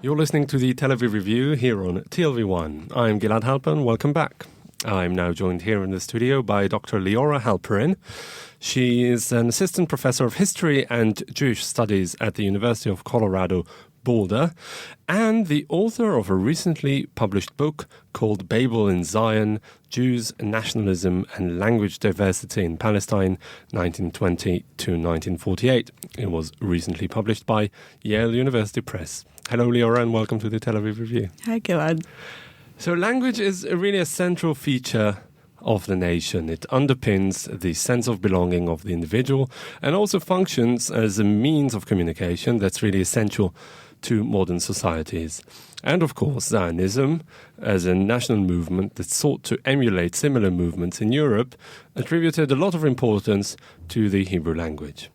You're listening to the Tel Aviv Review here on TLV1. I'm Gilad Halpern. Welcome back. I'm now joined here in the studio by Dr. Liora Halperin. She is an assistant professor of history and Jewish studies at the University of Colorado Boulder and the author of a recently published book called Babel in Zion, Jews, Nationalism and Language Diversity in Palestine, 1920 to 1948. It was recently published by Yale University Press. Hello, Liora, and welcome to the Tel Aviv Review. Hi, Gilad. So language is really a central feature of the nation. It underpins the sense of belonging of the individual and also functions as a means of communication that's really essential to modern societies. And of course, Zionism, as a national movement that sought to emulate similar movements in Europe, attributed a lot of importance to the Hebrew language.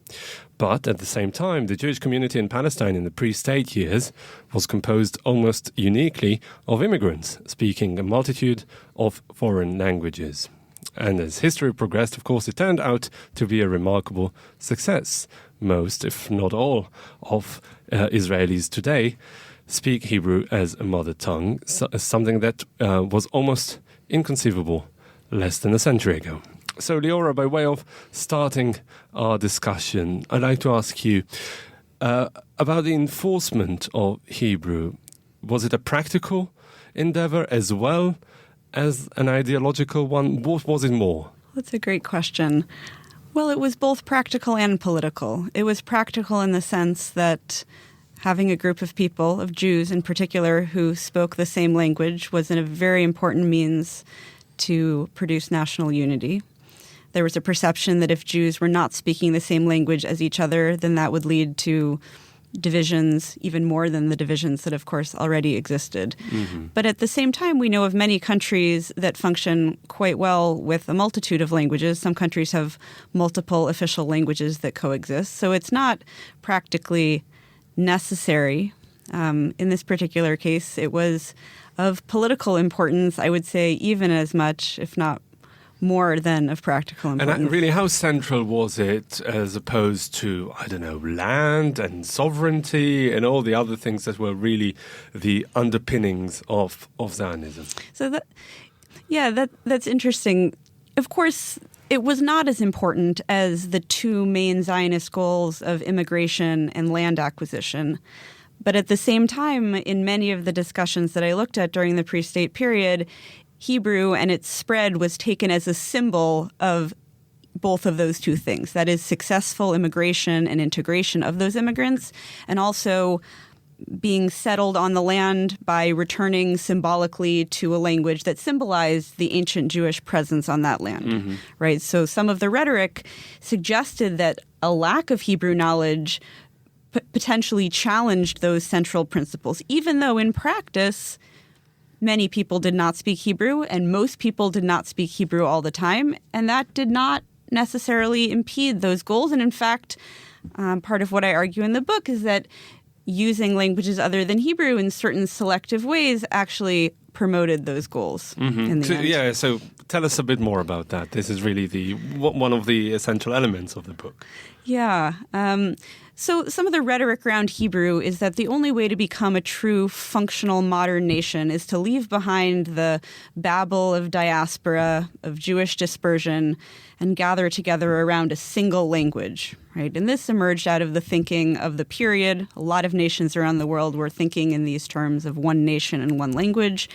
But at the same time, the Jewish community in Palestine in the pre-state years was composed almost uniquely of immigrants speaking a multitude of foreign languages. And as history progressed, of course, it turned out to be a remarkable success. Most, if not all, of Israelis today speak Hebrew as a mother tongue, something that was almost inconceivable less than a century ago. So, Liora, by way of starting our discussion, I'd like to ask you about the enforcement of Hebrew. Was it a practical endeavor as well as an ideological one? What was it more? That's a great question. Well, it was both practical and political. It was practical in the sense that having a group of people, of Jews in particular, who spoke the same language was a very important means to produce national unity. There was a perception that if Jews were not speaking the same language as each other, then that would lead to divisions, even more than the divisions that, of course, already existed. Mm-hmm. But at the same time, we know of many countries that function quite well with a multitude of languages. Some countries have multiple official languages that coexist. So it's not practically necessary. In this particular case, it was of political importance, I would say, even as much, if not more than of practical importance. And really, how central was it as opposed to, land and sovereignty and all the other things that were really the underpinnings of Zionism? So that's interesting. Of course, it was not as important as the two main Zionist goals of immigration and land acquisition. But at the same time, in many of the discussions that I looked at during the pre-state period, Hebrew and its spread was taken as a symbol of both of those two things. That is, successful immigration and integration of those immigrants, and also being settled on the land by returning symbolically to a language that symbolized the ancient Jewish presence on that land, mm-hmm. right? So some of the rhetoric suggested that a lack of Hebrew knowledge potentially challenged those central principles, even though in practice many people did not speak Hebrew, and most people did not speak Hebrew all the time, and that did not necessarily impede those goals. And in fact, part of what I argue in the book is that using languages other than Hebrew in certain selective ways actually promoted those goals. Mm-hmm. In the end. Yeah, so tell us a bit more about that. This is really one of the essential elements of the book. Yeah. So some of the rhetoric around Hebrew is that the only way to become a true functional modern nation is to leave behind the Babel of diaspora, of Jewish dispersion, and gather together around a single language, right? And this emerged out of the thinking of the period. A lot of nations around the world were thinking in these terms of one nation and one language.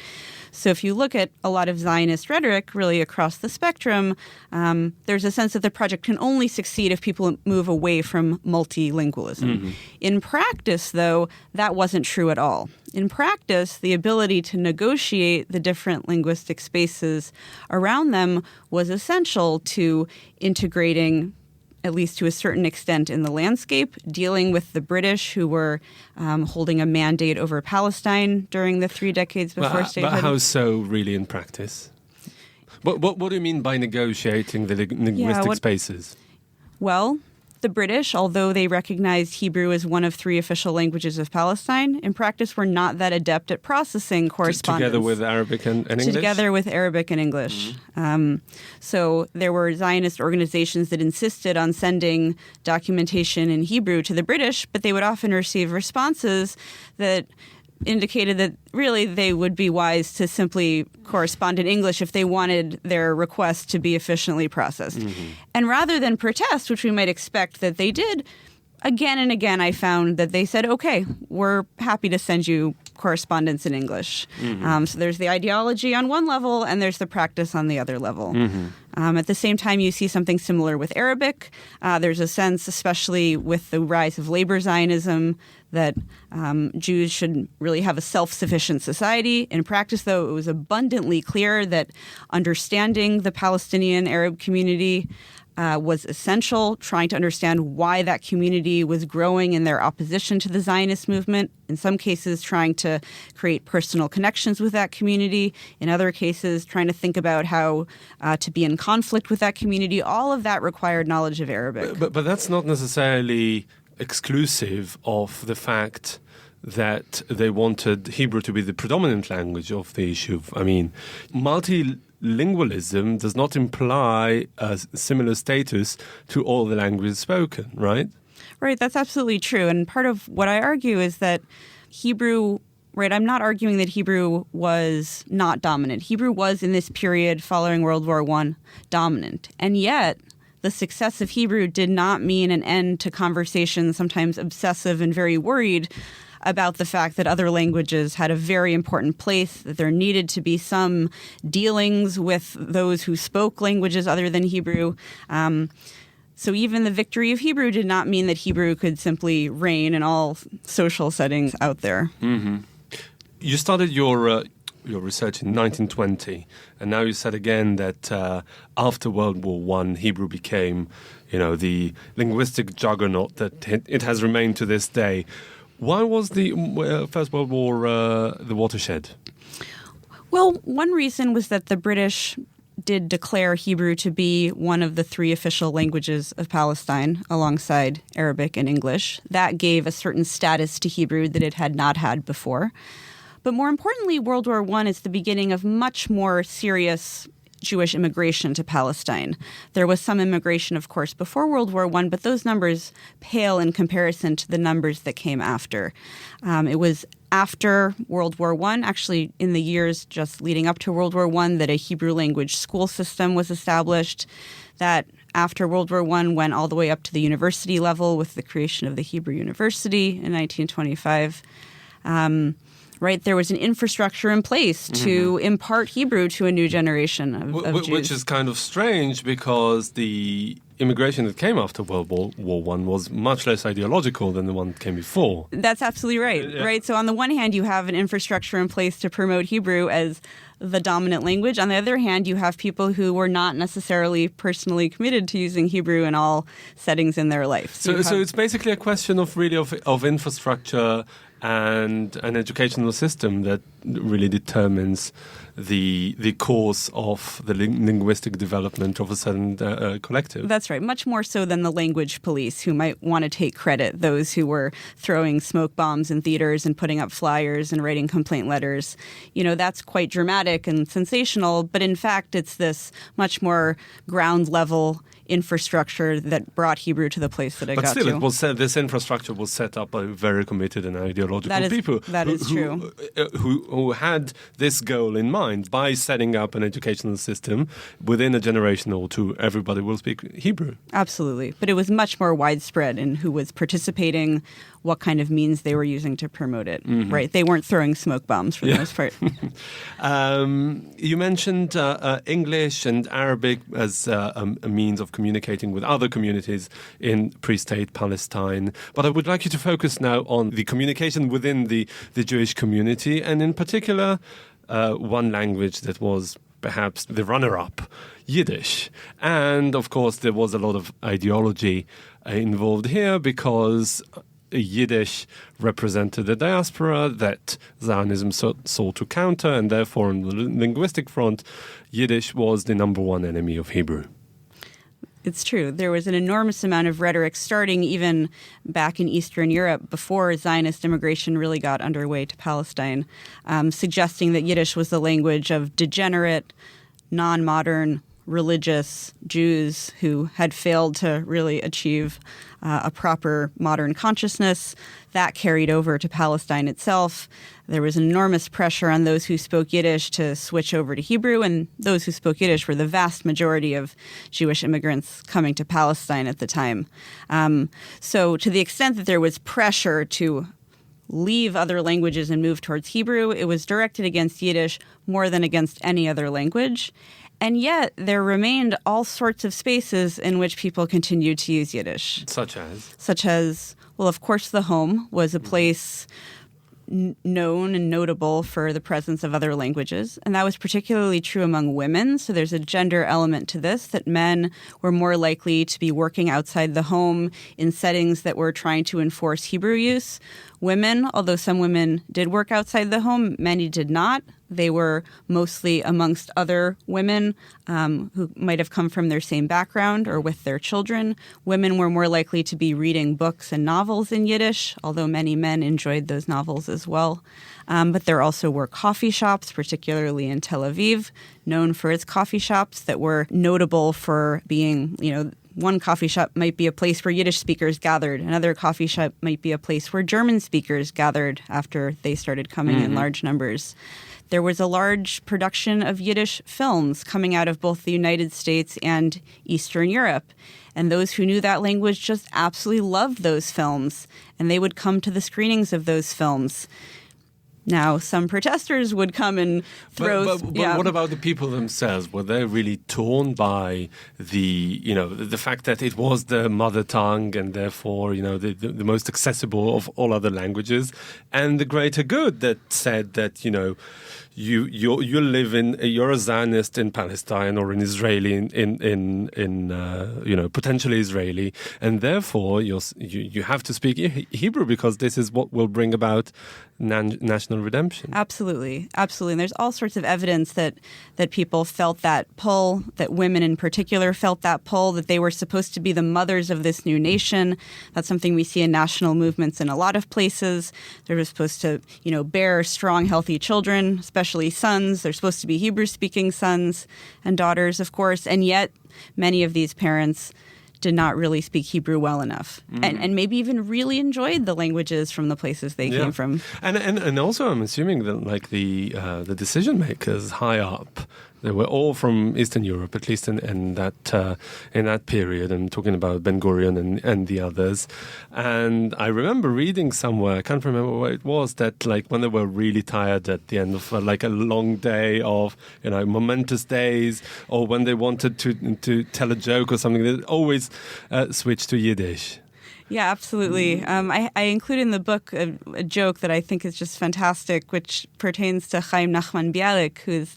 So if you look at a lot of Zionist rhetoric really across the spectrum, there's a sense that the project can only succeed if people move away from multilingualism. Mm-hmm. In practice, though, that wasn't true at all. In practice, the ability to negotiate the different linguistic spaces around them was essential to integrating, at least to a certain extent, in the landscape, dealing with the British who were holding a mandate over Palestine during the 3 decades before statehood. But how so, really, in practice? What do you mean by negotiating the linguistic spaces? Well, the British, although they recognized Hebrew as one of 3 official languages of Palestine, in practice were not that adept at processing correspondence. Together with Arabic and English? Together with Arabic and English. Mm-hmm. So there were Zionist organizations that insisted on sending documentation in Hebrew to the British, but they would often receive responses that indicated that really they would be wise to simply correspond in English if they wanted their request to be efficiently processed. And rather than protest, which we might expect that they did, again and again I found that they said, okay, we're happy to send you correspondence in English. So there's the ideology on one level and there's the practice on the other level. At the same time, you see something similar with Arabic. There's a sense, especially with the rise of labor Zionism, that Jews should really have a self-sufficient society. In practice, though, it was abundantly clear that understanding the Palestinian Arab community was essential, trying to understand why that community was growing in their opposition to the Zionist movement, in some cases trying to create personal connections with that community, in other cases trying to think about how to be in conflict with that community. All of that required knowledge of Arabic. But that's not necessarily exclusive of the fact that they wanted Hebrew to be the predominant language of the issue. I mean, multilingualism does not imply a similar status to all the languages spoken, right? Right, that's absolutely true. And part of what I argue is that Hebrew, right, I'm not arguing that Hebrew was not dominant. Hebrew was, in this period following World War I, dominant. And yet, the success of Hebrew did not mean an end to conversations, sometimes obsessive and very worried about the fact that other languages had a very important place, that there needed to be some dealings with those who spoke languages other than Hebrew. So even the victory of Hebrew did not mean that Hebrew could simply reign in all social settings out there. You started your research in 1920, and now you said again that after World War I, Hebrew became, the linguistic juggernaut that it has remained to this day. Why was the First World War the watershed? Well, one reason was that the British did declare Hebrew to be one of the three official languages of Palestine, alongside Arabic and English. That gave a certain status to Hebrew that it had not had before. But more importantly, World War I is the beginning of much more serious Jewish immigration to Palestine. There was some immigration, of course, before World War I, but those numbers pale in comparison to the numbers that came after. It was after World War I, actually in the years just leading up to World War I, that a Hebrew language school system was established. That after World War I went all the way up to the university level with the creation of the Hebrew University in 1925. Right, there was an infrastructure in place to impart Hebrew to a new generation of Jews. Which is kind of strange because the immigration that came after World War I was much less ideological than the one that came before. That's absolutely right. Yeah. Right. So on the one hand, you have an infrastructure in place to promote Hebrew as the dominant language. On the other hand, you have people who were not necessarily personally committed to using Hebrew in all settings in their life. So it's basically a question of infrastructure and an educational system that really determines the course of the linguistic development of a certain collective. That's right. Much more so than the language police, who might want to take credit, those who were throwing smoke bombs in theaters and putting up flyers and writing complaint letters. That's quite dramatic and sensational, but in fact, it's this much more ground level infrastructure that brought Hebrew to the place that it got to. But still, this infrastructure was set up by very committed and ideological people. That is true. Who had this goal in mind. By setting up an educational system, within a generation or two, everybody will speak Hebrew. Absolutely. But it was much more widespread in who was participating, what kind of means they were using to promote it. Right? They weren't throwing smoke bombs for the most part. You mentioned English and Arabic as a means of communicating with other communities in pre-state Palestine. But I would like you to focus now on the communication within the Jewish community, and in particular, one language that was perhaps the runner-up, Yiddish. And, of course, there was a lot of ideology involved here because Yiddish represented the diaspora that Zionism sought to counter, and therefore on the linguistic front, Yiddish was the number one enemy of Hebrew. It's true. There was an enormous amount of rhetoric starting even back in Eastern Europe before Zionist immigration really got underway to Palestine, suggesting that Yiddish was the language of degenerate, non-modern, religious Jews who had failed to really achieve a proper modern consciousness. That carried over to Palestine itself. There was enormous pressure on those who spoke Yiddish to switch over to Hebrew, and those who spoke Yiddish were the vast majority of Jewish immigrants coming to Palestine at the time. So to the extent that there was pressure to leave other languages and move towards Hebrew, it was directed against Yiddish more than against any other language. And yet there remained all sorts of spaces in which people continued to use Yiddish. Such as? Such as, well, of course, the home was a place known and notable for the presence of other languages. And that was particularly true among women. So there's a gender element to this, that men were more likely to be working outside the home in settings that were trying to enforce Hebrew use. Women, although some women did work outside the home, many did not. They were mostly amongst other women who might have come from their same background or with their children. Women were more likely to be reading books and novels in Yiddish, although many men enjoyed those novels as well. But there also were coffee shops, particularly in Tel Aviv, known for its coffee shops that were notable for being, one coffee shop might be a place where Yiddish speakers gathered. Another coffee shop might be a place where German speakers gathered after they started coming in large numbers. There was a large production of Yiddish films coming out of both the United States and Eastern Europe. And those who knew that language just absolutely loved those films. And they would come to the screenings of those films. Now, some protesters would come and throw... But what about the people themselves? Were they really torn by the fact that it was the mother tongue and therefore, the most accessible of all other languages, and the greater good that said that, you live you're a Zionist in Palestine or an Israeli in potentially Israeli, and therefore you have to speak Hebrew because this is what will bring about national redemption. Absolutely. And there's all sorts of evidence that people felt that pull, that women in particular felt that pull, that they were supposed to be the mothers of this new nation. That's something we see in national movements in a lot of places. They're supposed to, bear strong, healthy children, especially sons. They're supposed to be Hebrew-speaking sons and daughters, of course. And yet many of these parents did not really speak Hebrew well enough, and maybe even really enjoyed the languages from the places they came from. And also, I'm assuming that the decision makers high up, they were all from Eastern Europe, at least in that period. I'm talking about Ben Gurion and the others. And I remember reading somewhere, I can't remember where it was, that when they were really tired at the end of a long day of momentous days, or when they wanted to tell a joke or something, they always switched to Yiddish. Yeah, absolutely. I include in the book a joke that I think is just fantastic, which pertains to Chaim Nachman Bialik, who is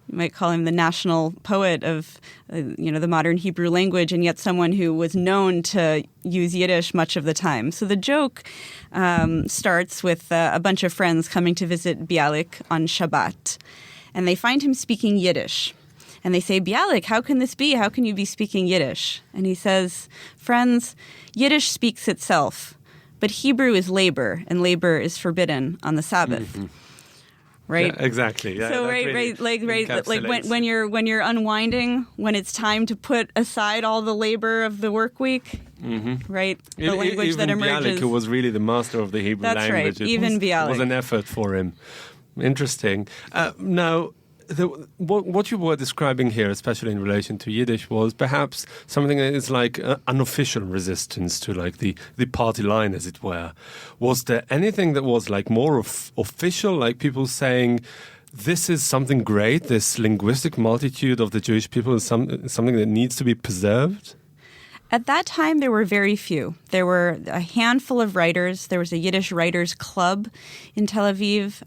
you might call him the national poet of, the modern Hebrew language, and yet someone who was known to use Yiddish much of the time. So the joke starts with a bunch of friends coming to visit Bialik on Shabbat, and they find him speaking Yiddish. And they say, Bialik, how can this be? How can you be speaking Yiddish? And he says, friends, Yiddish speaks itself, but Hebrew is labor, and labor is forbidden on the Sabbath. Mm-hmm. Right? Yeah, exactly. Yeah, so when you're unwinding, when it's time to put aside all the labor of the work week, right? The language even that emerges. Bialik, who was really the master of the Hebrew language. That's right. Even Bialik. It was an effort for him. Interesting. Now, what you were describing here, especially in relation to Yiddish, was perhaps something that is like unofficial resistance to the party line, as it were. Was there anything that was more official, like people saying, this is something great, this linguistic multitude of the Jewish people is something that needs to be preserved? At that time, there were very few. There were a handful of writers. There was a Yiddish writers club in Tel Aviv.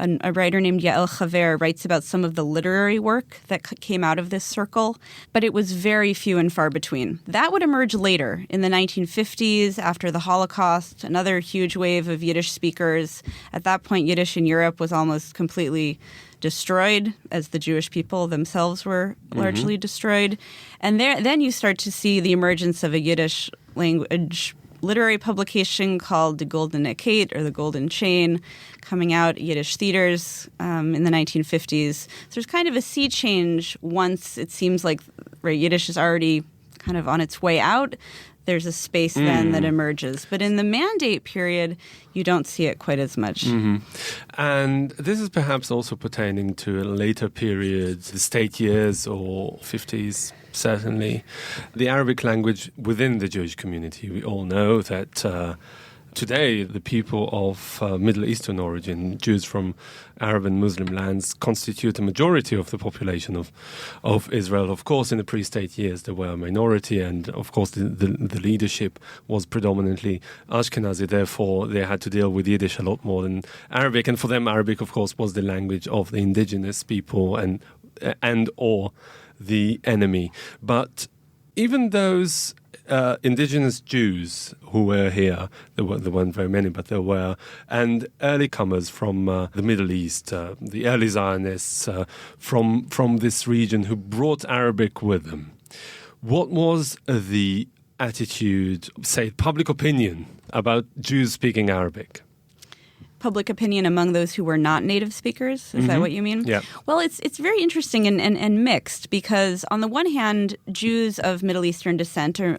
A writer named Yael Chaver writes about some of the literary work that came out of this circle, but it was very few and far between. That would emerge later, in the 1950s, after the Holocaust, another huge wave of Yiddish speakers. At that point, Yiddish in Europe was almost completely destroyed, as the Jewish people themselves were largely destroyed. And then you start to see the emergence of a Yiddish language literary publication called The Golden Kate, or The Golden Chain, coming out at Yiddish theaters in the 1950s. So there's kind of a sea change once it seems like Yiddish is already kind of on its way out. There's a space then that emerges. But in the Mandate period, you don't see it quite as much. Mm-hmm. And this is perhaps also pertaining to a later period, the state years or 50s, certainly. The Arabic language within the Jewish community, we all know that today the people of Middle Eastern origin, Jews from Arab and Muslim lands, constitute a majority of the population of Israel. Of course, in the pre-state years, there were a minority, and of course the leadership was predominantly Ashkenazi. Therefore, they had to deal with Yiddish a lot more than Arabic. And for them, Arabic, of course, was the language of the indigenous people and or the enemy. But even those indigenous Jews who were here, there weren't very many, but there were, and early comers from the Middle East, the early Zionists from this region who brought Arabic with them. What was the attitude, say, public opinion about Jews speaking Arabic? Public opinion among those who were not native speakers? Is that what you mean? Yeah. Well, it's very interesting and mixed, because on the one hand, Jews of Middle Eastern descent, or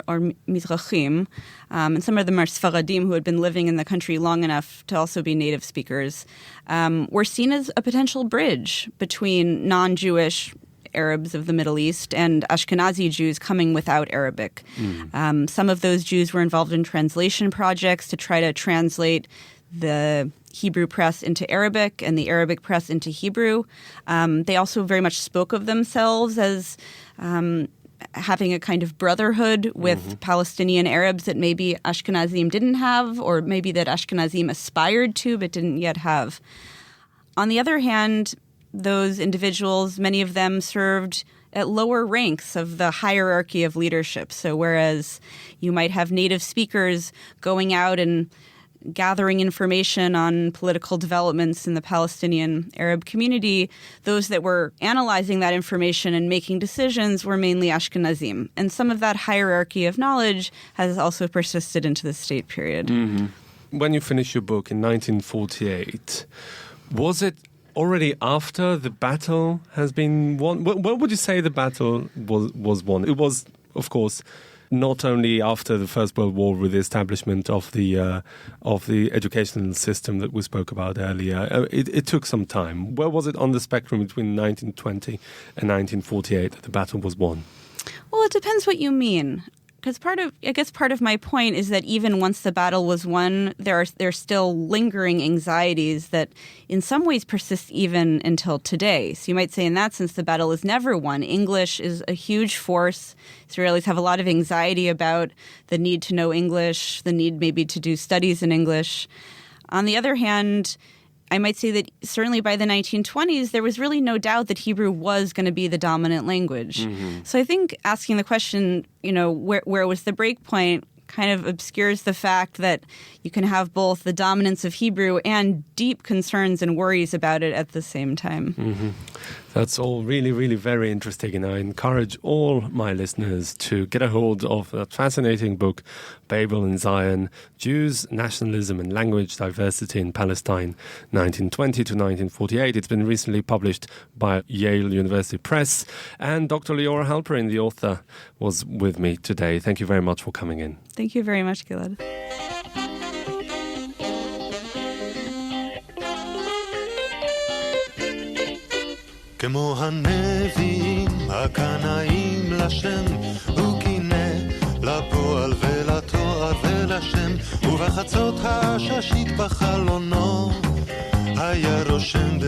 Mizrachim, and some of them are Sfaradim who had been living in the country long enough to also be native speakers, were seen as a potential bridge between non-Jewish Arabs of the Middle East and Ashkenazi Jews coming without Arabic. Some of those Jews were involved in translation projects to try to translate the Hebrew press into Arabic and the Arabic press into Hebrew. They also very much spoke of themselves as having a kind of brotherhood with Palestinian Arabs that maybe Ashkenazim didn't have, or maybe that Ashkenazim aspired to but didn't yet have. On the other hand, those individuals, many of them served at lower ranks of the hierarchy of leadership. So whereas you might have native speakers going out and gathering information on political developments in the Palestinian Arab community, those that were analyzing that information and making decisions were mainly Ashkenazim. And some of that hierarchy of knowledge has also persisted into the state period. When you finished your book in 1948, was it already after the battle has been won? When would you say the battle was won? It was, of course, not only after the First World War with the establishment of the educational system that we spoke about earlier. It took some time. Where was it on the spectrum between 1920 and 1948 that the battle was won? Well, it depends what you mean. Because part of my point is that even once the battle was won, there are still lingering anxieties that in some ways persist even until today. So you might say in that sense the battle is never won. English is a huge force. Israelis have a lot of anxiety about the need to know English, the need maybe to do studies in English. On the other hand, I might say that certainly by the 1920s, there was really no doubt that Hebrew was going to be the dominant language. So I think asking the question, where was the break point, kind of obscures the fact that you can have both the dominance of Hebrew and deep concerns and worries about it at the same time. That's all really, really very interesting, and I encourage all my listeners to get a hold of that fascinating book, Babel in Zion, Jews, Nationalism and Language Diversity in Palestine, 1920 to 1948. It's been recently published by Yale University Press, and Dr. Liora Halperin, the author, was with me today. Thank you very much for coming in. Thank you very much, Gilad. כמו הנביאים הקנאים לשם, הוא קינא לפועל ולתואר ולשם, ובחצות הששית בחלונו היה רושם